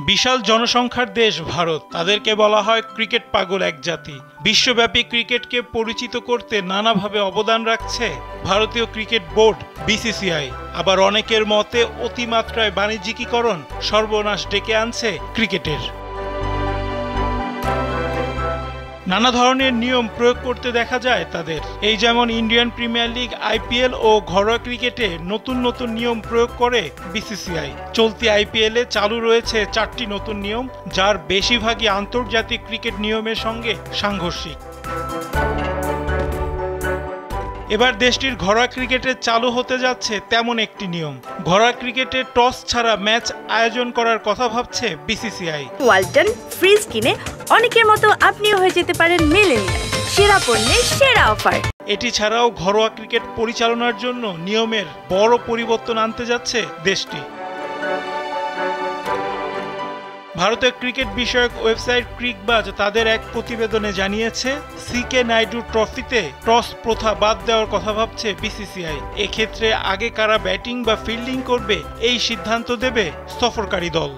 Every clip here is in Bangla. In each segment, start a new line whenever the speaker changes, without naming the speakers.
বিশাল জনসংখ্যার দেশ ভারত, তাদেরকে বলা হয় ক্রিকেট পাগল এক জাতি। বিশ্বব্যাপী ক্রিকেটকে পরিচিত করতে নানাভাবে অবদান রাখছে ভারতীয় ক্রিকেট বোর্ড বিসিসিআই। আবার অনেকের মতে অতিমাত্রায় বাণিজ্যিকীকরণ সর্বনাশ ডেকে আনছে ক্রিকেটের। নানা ধরনের নিয়ম প্রয়োগ করতে দেখা যায় তাদের। এই যেমন ইন্ডিয়ান প্রিমিয়ার লিগ, আইপিএল ও ঘরোয়া ক্রিকেটে নতুন নতুন নিয়ম প্রয়োগ করে বিসিসিআই। চলতি আইপিএলে চালু রয়েছে 4টি নতুন নিয়ম, যার বেশিরভাগই আন্তর্জাতিক ক্রিকেট নিয়মের সঙ্গে সাংঘর্ষিক। এবার দেশটির ঘরোয়া ক্রিকেটে চালু হতে যাচ্ছে তেমন একটি নিয়ম। ঘরোয়া ক্রিকেটে টস ছাড়া ম্যাচ আয়োজন করার কথা ভাবছে বিসিসিআই।
ওয়ালটন ফ্রিজ কিনে অনেকের মতো আপনিও হয়ে যেতে পারেন মিলেনিয়াল, সেরা পণ্যের সেরা অফার।
এটি ছাড়াও ঘরোয়া ক্রিকেট পরিচালনার জন্য নিয়মের বড় পরিবর্তন আনতে যাচ্ছে দেশটি। ভারতের ক্রিকেট বিষয়ক ওয়েবসাইট ক্রিকবাজ তাদের এক প্রতিবেদনে জানিয়েছে, সিকে নাইডু ট্রফিতে টস প্রথা বাদ দেওয়ার কথা ভাবছে বিসিসিআই। এক্ষেত্রে আগে কারা ব্যাটিং বা ফিল্ডিং করবে এই সিদ্ধান্ত দেবে সফরকারী দল।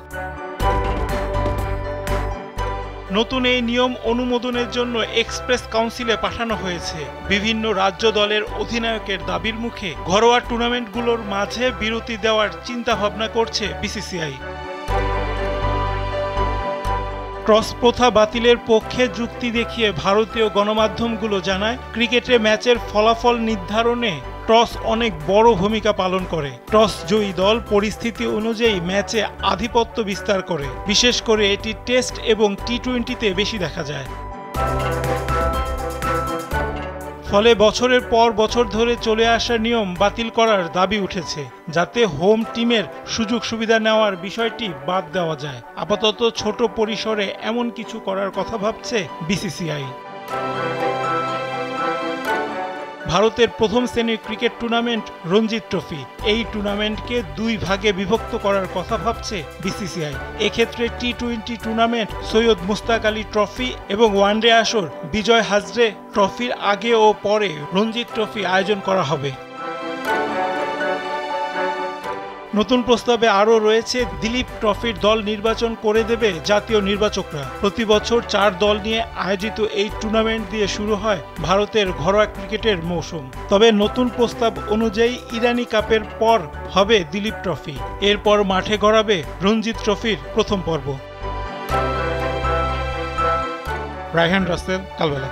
নতুন এই নিয়ম অনুমোদনের জন্য এক্সপ্রেস কাউন্সিলে পাঠানো হয়েছে। বিভিন্ন রাজ্য দলের অধিনায়কের দাবির মুখে ঘরোয়া টুর্নামেন্টগুলোর মাঝে বিরতি দেওয়ার চিন্তা ভাবনা করছে বিসিসিআই। টস প্রথা বাতিলের পক্ষে যুক্তি দেখিয়ে ভারতীয় গণমাধ্যমগুলো জানায়, ক্রিকেটে ম্যাচের ফলাফল নির্ধারণে টস অনেক বড় ভূমিকা পালন করে। টস জয়ী দল পরিস্থিতি অনুযায়ী ম্যাচে আধিপত্য বিস্তার করে। বিশেষ করে এটি টেস্ট এবং টি-20-তে বেশি দেখা যায়। ফলে বছরের পর বছর ধরে চলে আসা নিয়ম বাতিল করার দাবি উঠেছে, যাতে হোম টিমের সুযোগ সুবিধা নেওয়ার বিষয়টি বাদ দেওয়া যায়। আপাতত ছোট পরিসরে এমন কিছু করার কথা ভাবছে বিসিসিআই। ভারতের প্রথম শ্রেণীর ক্রিকেট টুর্নামেন্ট রঞ্জি ট্রফি, এই টুর্নামেন্টকে 2 ভাগে বিভক্ত করার কথা ভাবছে বিসিসিআই। এক্ষেত্রে টি-20 টুর্নামেন্ট সৈয়দ মুস্তাক আলী ট্রফি এবং ওয়ানডে আসর বিজয় হাজরে ট্রফির আগে ও পরে রঞ্জি ট্রফি আয়োজন করা হবে। নতুন প্রস্তাবে আরও রয়েছে, দিলীপ ট্রফির দল নির্বাচন করে দেবে জাতীয় নির্বাচকরা। প্রতি বছর 4 দল নিয়ে আয়োজিত এই টুর্নামেন্ট দিয়ে শুরু হয় ভারতের ঘরোয়া ক্রিকেটের মৌসুম। তবে নতুন প্রস্তাব অনুযায়ী ইরানি কাপের পর হবে দিলীপ ট্রফি, এরপর মাঠে গড়াবে রঞ্জি ট্রফির প্রথম পর্ব। রায়হান রাসেল, কালবেলা।